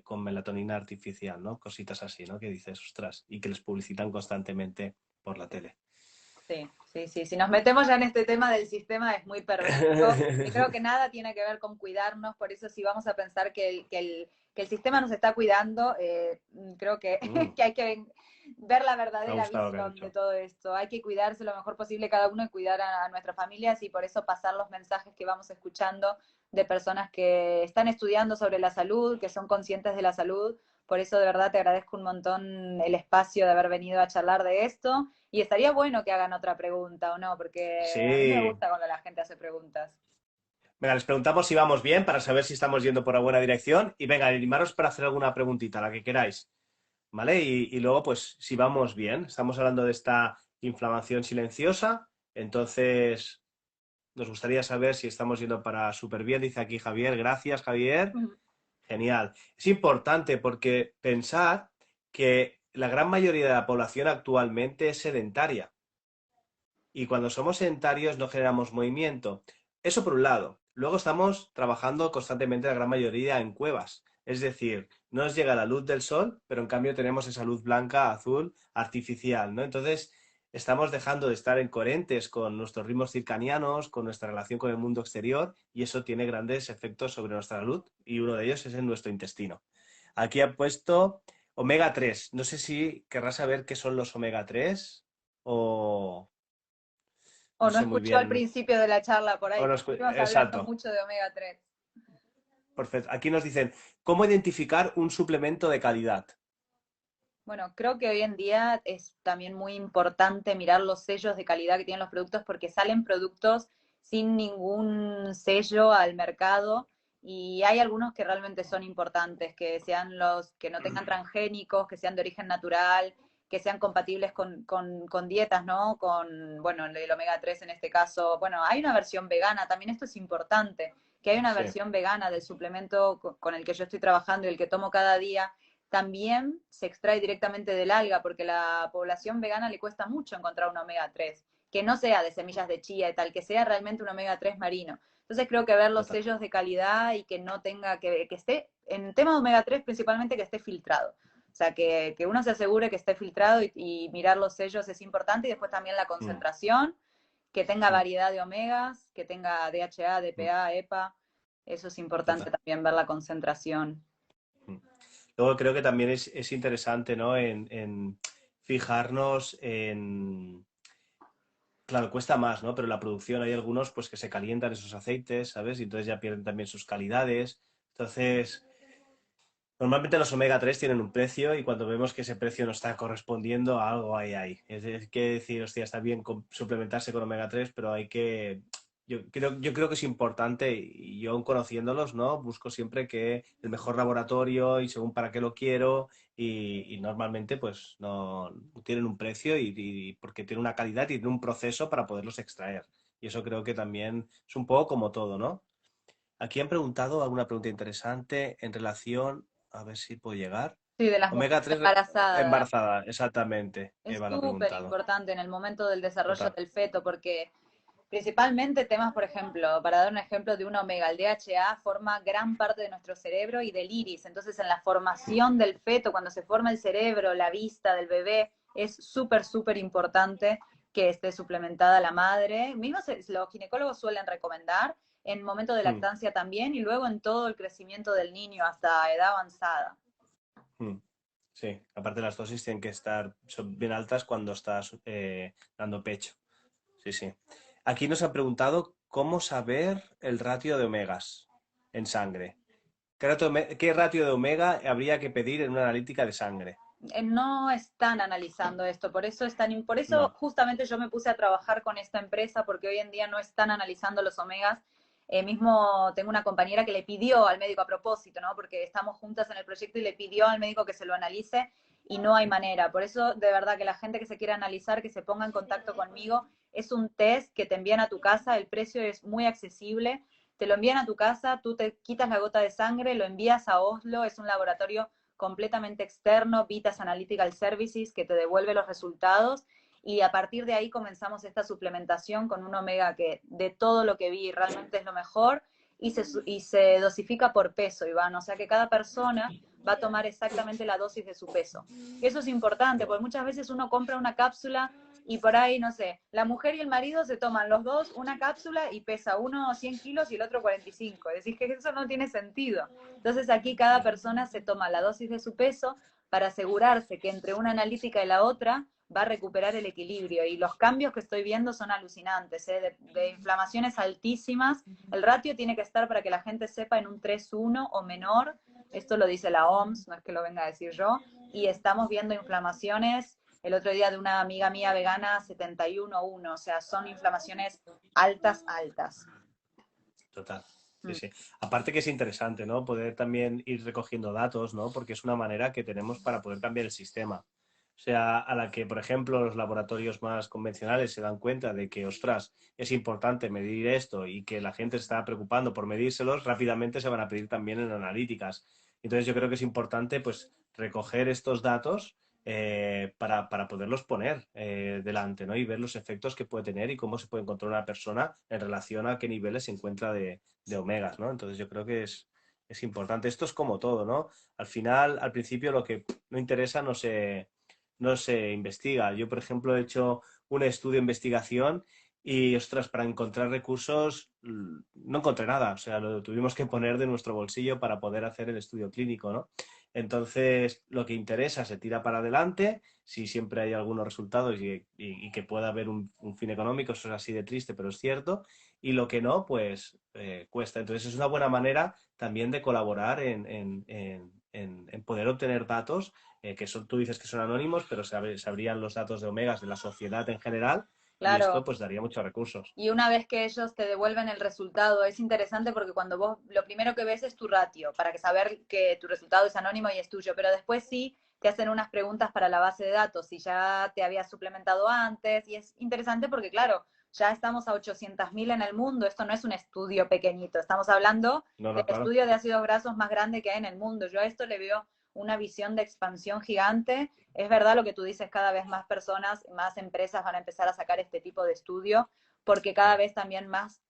con melatonina artificial, ¿no? Cositas así, ¿no? Que dices, ostras, y que les publicitan constantemente por la tele. Sí, sí, sí. Si nos metemos ya en este tema del sistema es muy perverso. Y creo que nada tiene que ver con cuidarnos, por eso si vamos a pensar que el sistema nos está cuidando, creo que, Mm, que hay que ver la me ha verdadera gustado lo que has visión de dicho. todo esto. Hay que cuidarse lo mejor posible cada uno y cuidar a nuestras familias y por eso pasar los mensajes que vamos escuchando de personas que están estudiando sobre la salud, que son conscientes de la salud. Por eso de verdad te agradezco un montón el espacio de haber venido a charlar de esto. Y estaría bueno que hagan otra pregunta, ¿o no? Porque a mí me Sí. gusta cuando la gente hace preguntas. Venga, les preguntamos si vamos bien para saber si estamos yendo por la buena dirección. Y venga, animaros para hacer alguna preguntita, la que queráis. ¿Vale? Y luego, pues, si vamos bien, estamos hablando de esta inflamación silenciosa, entonces nos gustaría saber si estamos yendo para súper bien, dice aquí Javier. Gracias, Javier. Genial. Es importante porque pensar que la gran mayoría de la población actualmente es sedentaria y cuando somos sedentarios no generamos movimiento. Eso por un lado. Luego estamos trabajando constantemente la gran mayoría en cuevas. Es decir, no nos llega la luz del sol, pero en cambio tenemos esa luz blanca, azul, artificial, ¿no? Entonces, estamos dejando de estar en coherentes con nuestros ritmos circadianos, con nuestra relación con el mundo exterior, y eso tiene grandes efectos sobre nuestra salud, y uno de ellos es en nuestro intestino. Aquí ha puesto omega 3. No sé si querrás saber qué son los omega 3 o O no no sé muy escuchó al bien. principio de la charla por ahí, O que estuvimos hablando exacto. mucho de omega 3. Perfecto. Aquí nos dicen, ¿cómo identificar un suplemento de calidad? Bueno, creo que hoy en día es también muy importante mirar los sellos de calidad que tienen los productos porque salen productos sin ningún sello al mercado y hay algunos que realmente son importantes, que sean los que no tengan transgénicos, que sean de origen natural, que sean compatibles con dietas, ¿no? Con, bueno, el omega 3 en este caso. Bueno, hay una versión vegana, también esto es importante, que hay una Sí, versión vegana del suplemento con el que yo estoy trabajando y el que tomo cada día también se extrae directamente del alga, porque a la población vegana le cuesta mucho encontrar un omega 3, que no sea de semillas de chía y tal, que sea realmente un omega 3 marino. Entonces creo que ver los total. sellos de calidad y que no tenga que esté, en tema de omega 3 principalmente que esté filtrado. O sea, que uno se asegure que esté filtrado y mirar los sellos es importante y después también la Mm, concentración, que tenga mm, variedad de omegas, que tenga DHA, mm, DPA, EPA. Eso es importante total. también ver la concentración. Mm. Luego creo que también es interesante, ¿no? En fijarnos en... Claro, cuesta más, ¿no? Pero la producción hay algunos pues que se calientan esos aceites, ¿sabes? Y entonces ya pierden también sus calidades. Entonces, normalmente los omega 3 tienen un precio y cuando vemos que ese precio no está correspondiendo a algo ahí. Es que decir, hostia, está bien suplementarse con omega 3 pero hay que... Yo creo que es importante y yo aun conociéndolos, ¿no? Busco siempre que el mejor laboratorio y según para qué lo quiero y normalmente pues no tienen un precio y porque tienen una calidad y tienen un proceso para poderlos extraer. Y eso creo que también es un poco como todo, ¿no? Aquí han preguntado alguna pregunta interesante en relación, a ver si puedo llegar. Sí, de las Omega mujeres 3 embarazadas. embarazada, exactamente. Es Eva lo ha súper preguntado. importante en el momento del desarrollo Total. del feto, porque principalmente temas, por ejemplo, para dar un ejemplo de un omega, el DHA forma gran parte de nuestro cerebro y del iris. Entonces, en la Mm, formación del feto, cuando se forma el cerebro, la vista del bebé, es súper, súper importante que esté suplementada la madre. Mismo los ginecólogos suelen recomendar en momento de mm, lactancia también y luego en todo el crecimiento del niño hasta edad avanzada. mm. Sí, aparte las dosis tienen que estar son bien altas cuando estás dando pecho. Sí, sí. Aquí nos han preguntado cómo saber el ratio de omegas en sangre. ¿Qué ratio de omega habría que pedir en una analítica de sangre? No están analizando esto, por eso No. justamente yo me puse a trabajar con esta empresa, porque hoy en día no están analizando los omegas. Mismo tengo una compañera que le pidió al médico a propósito, ¿no? Porque estamos juntas en el proyecto y le pidió al médico que se lo analice y no hay manera. Por eso, de verdad, que la gente que se quiera analizar, que se ponga en contacto conmigo. Es un test que te envían a tu casa, el precio es muy accesible. Te lo envían a tu casa, tú te quitas la gota de sangre, lo envías a Oslo, es un laboratorio completamente externo, Vitas Analytical Services, que te devuelve los resultados. Y a partir de ahí comenzamos esta suplementación con un omega que de todo lo que vi realmente es lo mejor y se dosifica por peso, Iván. O sea que cada persona va a tomar exactamente la dosis de su peso. Eso es importante, porque muchas veces uno compra una cápsula y por ahí, no sé, la mujer y el marido se toman los dos una cápsula y pesa uno 100 kilos y el otro 45. Decís que eso no tiene sentido. Entonces aquí cada persona se toma la dosis de su peso para asegurarse que entre una analítica y la otra va a recuperar el equilibrio. Y los cambios que estoy viendo son alucinantes, ¿eh? De inflamaciones altísimas. El ratio tiene que estar, para que la gente sepa, en un 3,1 o menor. Esto lo dice la OMS, no es que lo venga a decir yo. Y estamos viendo inflamaciones, el otro día de una amiga mía vegana, 71,1. O sea, son inflamaciones altas, altas. Total. Sí, Mm. sí. Aparte que es interesante, ¿no? Poder también ir recogiendo datos, ¿no? Porque es una manera que tenemos para poder cambiar el sistema. O sea, a la que, por ejemplo, los laboratorios más convencionales se dan cuenta de que, ostras, es importante medir esto y que la gente se está preocupando por medírselos, rápidamente se van a pedir también en analíticas. Entonces yo creo que es importante, pues, recoger estos datos para poderlos poner delante, ¿no? Y ver los efectos que puede tener y cómo se puede encontrar una persona en relación a qué niveles se encuentra de omegas, ¿no? Entonces yo creo que es importante. Esto es como todo, ¿no? Al final, al principio, lo que no interesa no se investiga. Yo, por ejemplo, he hecho un estudio de investigación y, ostras, para encontrar recursos no encontré nada. O sea, lo tuvimos que poner de nuestro bolsillo para poder hacer el estudio clínico, ¿no? Entonces, lo que interesa se tira para adelante, si siempre hay algunos resultados y que pueda haber un fin económico, eso es así de triste, pero es cierto, y lo que no, pues cuesta. Entonces, es una buena manera también de colaborar en poder obtener datos, que son, tú dices que son anónimos, pero sabrían los datos de omegas de la sociedad en general, y esto Claro. pues daría muchos recursos. Y una vez que ellos te devuelven el resultado, es interesante porque cuando vos lo primero que ves es tu ratio, para que saber que tu resultado es anónimo y es tuyo, pero después sí te hacen unas preguntas para la base de datos, si ya te habías suplementado antes, y es interesante porque, claro, ya estamos a 800.000 en el mundo, esto no es un estudio pequeñito, estamos hablando No, del no, claro. estudio de ácidos grasos más grande que hay en el mundo. Yo a esto le veo una visión de expansión gigante. Es verdad lo que tú dices, cada vez más personas, más empresas van a empezar a sacar este tipo de estudio, porque cada vez también más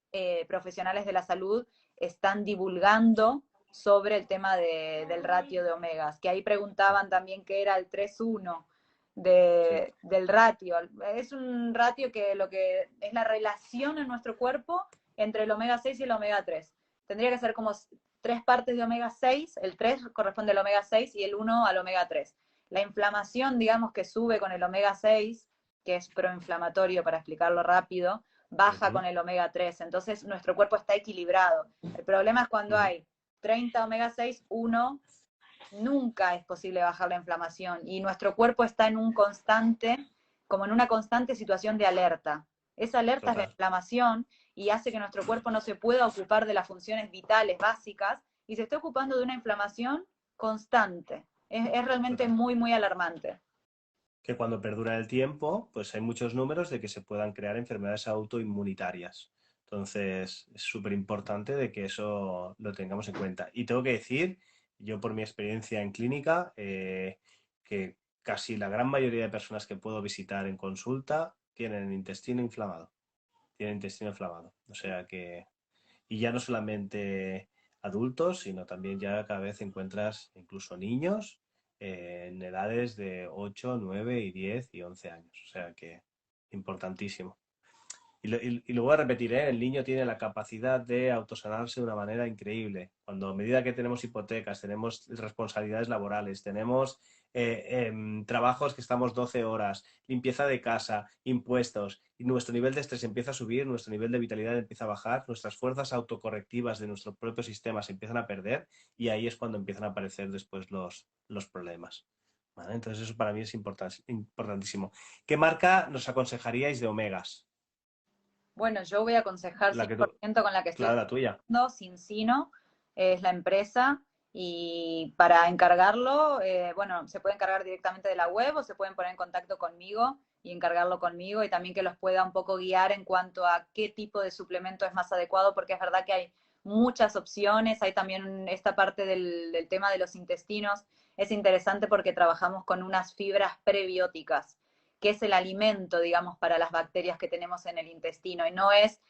profesionales de la salud están divulgando sobre el tema del ratio de omegas, que ahí preguntaban también qué era el 3,1 Sí, del ratio. Es un ratio que lo que es la relación en nuestro cuerpo entre el omega 6 y el omega 3. Tendría que ser como 3 partes de omega 6, el 3 corresponde al omega 6 y el 1 al omega 3. La inflamación, digamos, que sube con el omega 6, que es proinflamatorio para explicarlo rápido, baja ujú, con el omega 3. Entonces nuestro cuerpo está equilibrado. El problema es cuando ujú, hay 30 omega 6, 1, nunca es posible bajar la inflamación y nuestro cuerpo está en un constante, como en una constante situación de alerta. Esa alerta es la total. inflamación y hace que nuestro cuerpo no se pueda ocupar de las funciones vitales básicas y se esté ocupando de una inflamación constante. Es realmente Total. muy, muy alarmante. Que cuando perdura el tiempo, pues hay muchos números de que se puedan crear enfermedades autoinmunitarias. Entonces, es súper importante de que eso lo tengamos en cuenta. Y tengo que decir, yo por mi experiencia en clínica, que casi la gran mayoría de personas que puedo visitar en consulta tienen intestino inflamado. Tienen intestino inflamado. O sea que, y ya no solamente adultos, sino también ya cada vez encuentras incluso niños en edades de 8 9 y 10 y 11 años. O sea que importantísimo. Y lo voy a repetir, ¿eh? El niño tiene la capacidad de autosanarse de una manera increíble. Cuando a medida que tenemos hipotecas, tenemos responsabilidades laborales, tenemos trabajos que estamos 12 horas, limpieza de casa, impuestos, y nuestro nivel de estrés empieza a subir, nuestro nivel de vitalidad empieza a bajar, nuestras fuerzas autocorrectivas de nuestro propio sistema se empiezan a perder y ahí es cuando empiezan a aparecer después los problemas. ¿Vale? Entonces eso para mí es importantísimo. ¿Qué marca nos aconsejaríais de omegas? Bueno, yo voy a aconsejar La que tú, 100% con la que estoy claro, la tuya. trabajando, Cincino, es la empresa, y para encargarlo, bueno, se puede encargar directamente de la web o se pueden poner en contacto conmigo y encargarlo conmigo y también que los pueda un poco guiar en cuanto a qué tipo de suplemento es más adecuado, porque es verdad que hay muchas opciones, hay también esta parte del tema de los intestinos, es interesante porque trabajamos con unas fibras prebióticas, que es el alimento, digamos, para las bacterias que tenemos en el intestino, y no es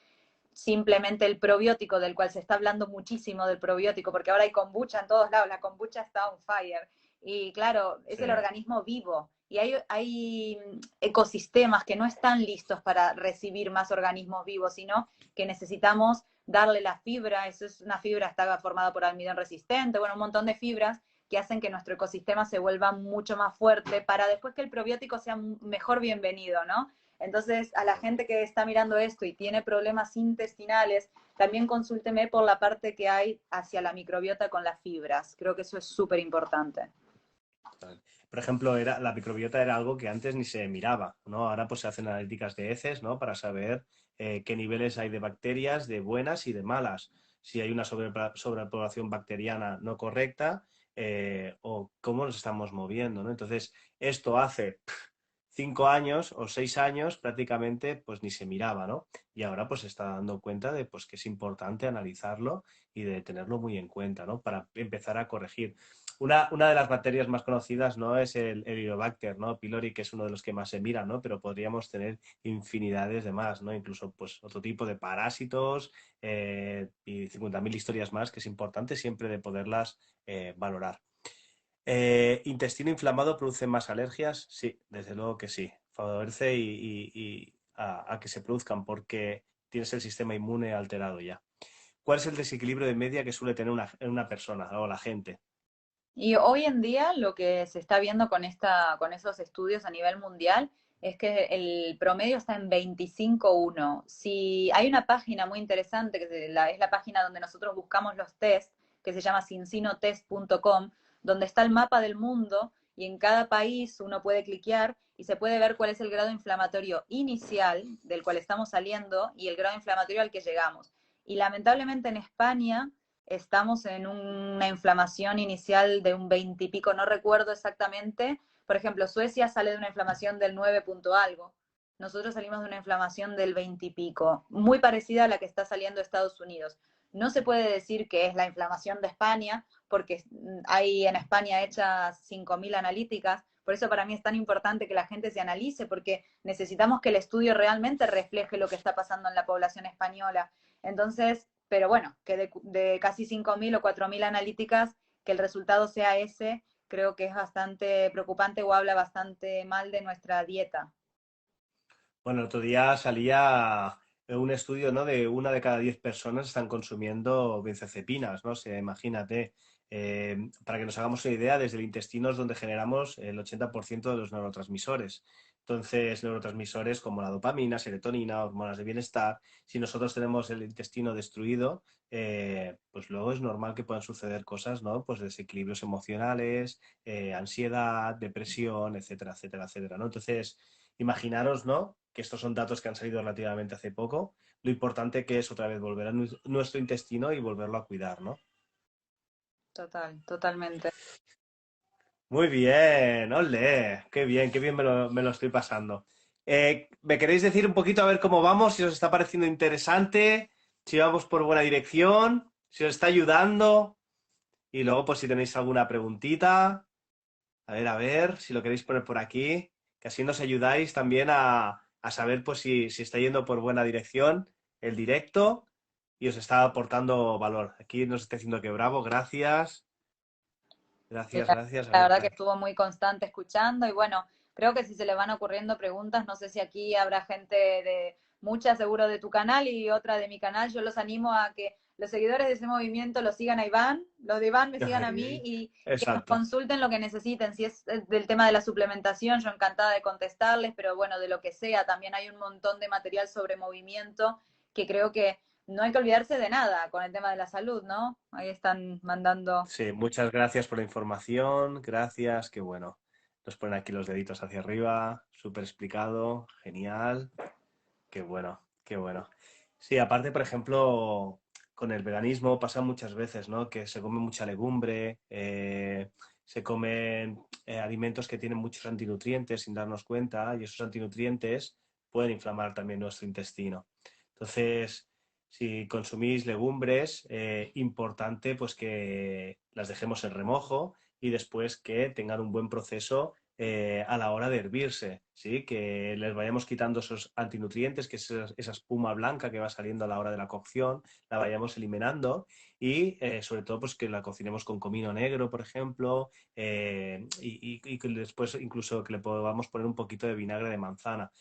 simplemente el probiótico, del cual se está hablando muchísimo del probiótico, porque ahora hay kombucha en todos lados, la kombucha está on fire. Y claro, es Sí. el organismo vivo. Y hay ecosistemas que no están listos para recibir más organismos vivos, sino que necesitamos darle la fibra. Eso es una fibra, está formada por almidón resistente, bueno, un montón de fibras que hacen que nuestro ecosistema se vuelva mucho más fuerte para después que el probiótico sea mejor bienvenido, ¿no? Entonces, a la gente que está mirando esto y tiene problemas intestinales, también consúlteme por la parte que hay hacia la microbiota con las fibras. Creo que eso es súper importante. Por ejemplo, la microbiota era algo que antes ni se miraba, ¿no? Ahora pues se hacen analíticas de heces, ¿no? Para saber qué niveles hay de bacterias, de buenas y de malas. Si hay una sobrepoblación bacteriana no correcta o cómo nos estamos moviendo, ¿no? Entonces, esto hace 5 años o 6 años prácticamente pues ni se miraba, ¿no? Y ahora pues se está dando cuenta de pues que es importante analizarlo y de tenerlo muy en cuenta, ¿no? Para empezar a corregir. Una de las bacterias más conocidas, ¿no? Es el Helicobacter, ¿no? Pylori, que es uno de los que más se mira, ¿no? Pero podríamos tener infinidades de más, ¿no? Incluso pues otro tipo de parásitos y 50.000 historias más que es importante siempre de poderlas valorar. ¿Intestino inflamado produce más alergias? Sí, desde luego que sí. Favorece a que se produzcan porque tienes el sistema inmune alterado ya. ¿Cuál es el desequilibrio de media que suele tener una persona o la gente? Y hoy en día lo que se está viendo con esos estudios a nivel mundial es que el promedio está en 25,1. Si hay una página muy interesante, que es la página donde nosotros buscamos los test, que se llama cincinotest.com, donde está el mapa del mundo y en cada país uno puede cliquear y se puede ver cuál es el grado inflamatorio inicial del cual estamos saliendo y el grado inflamatorio al que llegamos. Y lamentablemente en España estamos en una inflamación inicial de un 20 y pico, no recuerdo exactamente. Por ejemplo, Suecia sale de una inflamación del 9 punto algo. Nosotros salimos de una inflamación del 20 y pico, muy parecida a la que está saliendo de Estados Unidos. No se puede decir que es la inflamación de España, porque hay en España hechas 5.000 analíticas. Por eso para mí es tan importante que la gente se analice, porque necesitamos que el estudio realmente refleje lo que está pasando en la población española. Entonces, pero bueno, que de casi 5.000 o 4.000 analíticas, que el resultado sea ese, creo que es bastante preocupante o habla bastante mal de nuestra dieta. Bueno, el otro día salía un estudio, ¿no? De 1 de cada 10 personas están consumiendo benzodiazepinas, ¿no? O sea, imagínate, para que nos hagamos una idea, desde el intestino es donde generamos el 80% de los neurotransmisores. Entonces, neurotransmisores como la dopamina, serotonina, hormonas de bienestar, si nosotros tenemos el intestino destruido, pues luego es normal que puedan suceder cosas, ¿no? Pues desequilibrios emocionales, ansiedad, depresión, etcétera, etcétera, etcétera, ¿no? Entonces, imaginaros, ¿no? Que estos son datos que han salido relativamente hace poco, lo importante que es otra vez volver a nuestro intestino y volverlo a cuidar, ¿no? Total, totalmente. Muy bien, ole, qué bien me lo estoy pasando. ¿Me queréis decir un poquito a ver cómo vamos? Si os está pareciendo interesante, si vamos por buena dirección, si os está ayudando. Y luego, pues si tenéis alguna preguntita, a ver, si lo queréis poner por aquí, que así nos ayudáis también a saber pues si está yendo por buena dirección el directo y os está aportando valor. Aquí nos está diciendo que bravo, gracias, Sí, gracias, gracias. A la ver, verdad que estuvo muy constante escuchando y bueno, creo que si se le van ocurriendo preguntas, no sé si aquí habrá gente de muchas seguro de tu canal y otra de mi canal, yo los animo a que los seguidores de ese movimiento lo sigan a Iván, los de Iván me sigan a mí y que nos Exacto. consulten lo que necesiten. Si es del tema de la suplementación, yo encantada de contestarles, pero bueno, de lo que sea, también hay un montón de material sobre movimiento que creo que no hay que olvidarse de nada con el tema de la salud, ¿no? Ahí están mandando. Sí, muchas gracias por la información, gracias, qué bueno. Nos ponen aquí los deditos hacia arriba, súper explicado, genial, qué bueno, qué bueno. Sí, aparte, por ejemplo, con el veganismo pasa muchas veces, ¿no? Que se come mucha legumbre, se comen alimentos que tienen muchos antinutrientes sin darnos cuenta, y esos antinutrientes pueden inflamar también nuestro intestino. Entonces, si consumís legumbres, importante pues que las dejemos en remojo y después que tengan un buen proceso a la hora de hervirse, ¿sí? Que les vayamos quitando esos antinutrientes, que es esa espuma blanca que va saliendo a la hora de la cocción, la vayamos eliminando y sobre todo pues que la cocinemos con comino negro, por ejemplo, y que después incluso que le podamos poner un poquito de vinagre de manzana,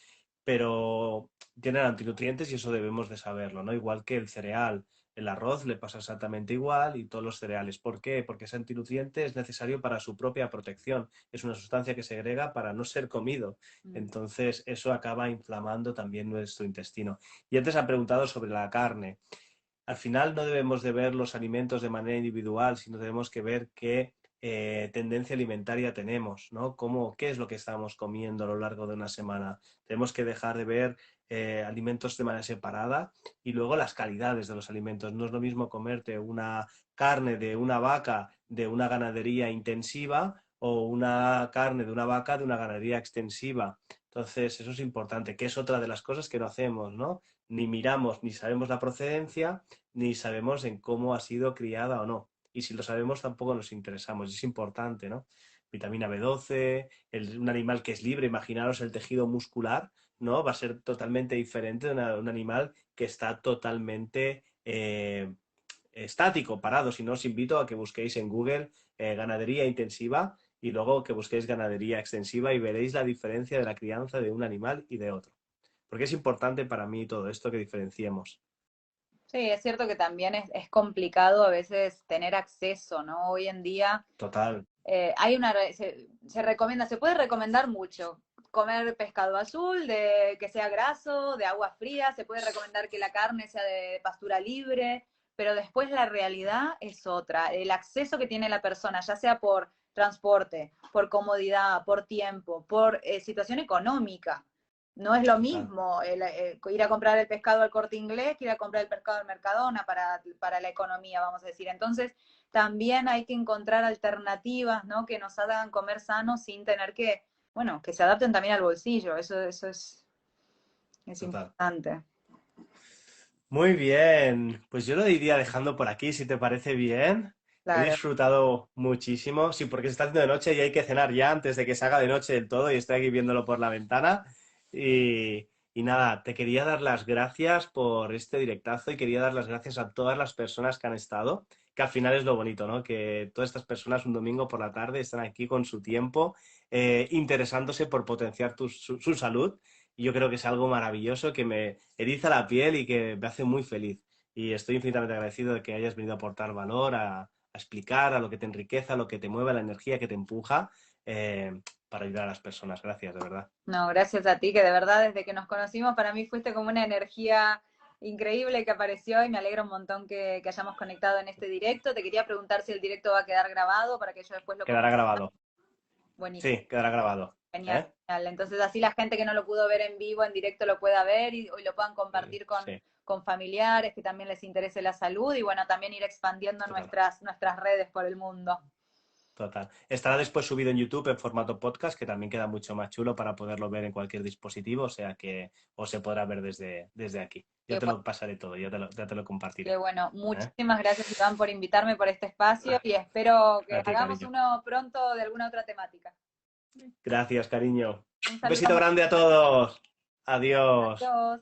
pero tienen antinutrientes y eso debemos de saberlo, ¿no? Igual que el cereal, el arroz le pasa exactamente igual y todos los cereales. ¿Por qué? Porque ese antinutriente es necesario para su propia protección. Es una sustancia que se agrega para no ser comido. Entonces, eso acaba inflamando también nuestro intestino. Y antes ha preguntado sobre la carne. Al final no debemos de ver los alimentos de manera individual, sino tenemos que ver qué tendencia alimentaria tenemos, ¿no? ¿Qué es lo que estamos comiendo a lo largo de una semana? Tenemos que dejar de ver alimentos de manera separada y luego las calidades de los alimentos. No es lo mismo comerte una carne de una vaca de una ganadería intensiva o una carne de una vaca de una ganadería extensiva. Entonces, eso es importante, que es otra de las cosas que no hacemos, ¿no? Ni miramos, ni sabemos la procedencia, ni sabemos en cómo ha sido criada o no. Y si lo sabemos, tampoco nos interesamos. Es importante, ¿no? Vitamina B12, un animal que es libre, imaginaros el tejido muscular, ¿no? Va a ser totalmente diferente de un animal que está totalmente estático, parado. Si no, os invito a que busquéis en Google ganadería intensiva y luego que busquéis ganadería extensiva y veréis la diferencia de la crianza de un animal y de otro. Porque es importante para mí todo esto que diferenciemos. Sí, es cierto que también es complicado a veces tener acceso, ¿no? Hoy en día Total. hay se recomienda, se puede recomendar mucho. Comer pescado azul, de que sea graso, de agua fría, se puede recomendar que la carne sea de pastura libre, pero después la realidad es otra. El acceso que tiene la persona, ya sea por transporte, por comodidad, por tiempo, por situación económica. No es lo Total. mismo ir a comprar el pescado al Corte Inglés que ir a comprar el pescado al Mercadona para la economía, vamos a decir. Entonces, también hay que encontrar alternativas, ¿no? Que nos hagan comer sano sin tener que, bueno, que se adapten también al bolsillo. Eso es Total. importante. Muy bien, pues yo lo iría dejando por aquí, si te parece bien. He Claro. disfrutado muchísimo, sí, porque se está haciendo de noche y hay que cenar ya antes de que se haga de noche del todo y estoy aquí viéndolo por la ventana. Y nada, te quería dar las gracias por este directazo y quería dar las gracias a todas las personas que han estado, que al final es lo bonito, ¿no? Que todas estas personas un domingo por la tarde están aquí con su tiempo, interesándose por potenciar su salud. Y yo creo que es algo maravilloso que me eriza la piel y que me hace muy feliz. Y estoy infinitamente agradecido de que hayas venido a aportar valor, a explicar, a lo que te enriquece, a lo que te mueve, a la energía que te empuja para ayudar a las personas. Gracias, de verdad. No, gracias a ti, que de verdad desde que nos conocimos para mí fuiste como una energía increíble que apareció y me alegra un montón que hayamos conectado en este directo. Te quería preguntar si el directo va a quedar grabado para que yo después lo Quedará comparta. grabado. Buenísimo. Sí, quedará grabado. Genial, ¿Eh? genial. Entonces así la gente que no lo pudo ver en vivo, en directo, lo pueda ver y lo puedan compartir Sí, con familiares que también les interese la salud y bueno, también ir expandiendo total. nuestras redes por el mundo. Total. Estará después subido en YouTube en formato podcast, que también queda mucho más chulo para poderlo ver en cualquier dispositivo, o sea que o se podrá ver desde aquí. Yo Qué te bueno, lo pasaré todo, ya te lo qué compartiré. bueno. ¿Eh? Muchísimas gracias, Iván, por invitarme por este espacio y espero que A ti, hagamos cariño. uno pronto de alguna otra temática. Gracias, cariño. Un Un saludo besito muy grande a todos. Adiós. Adiós.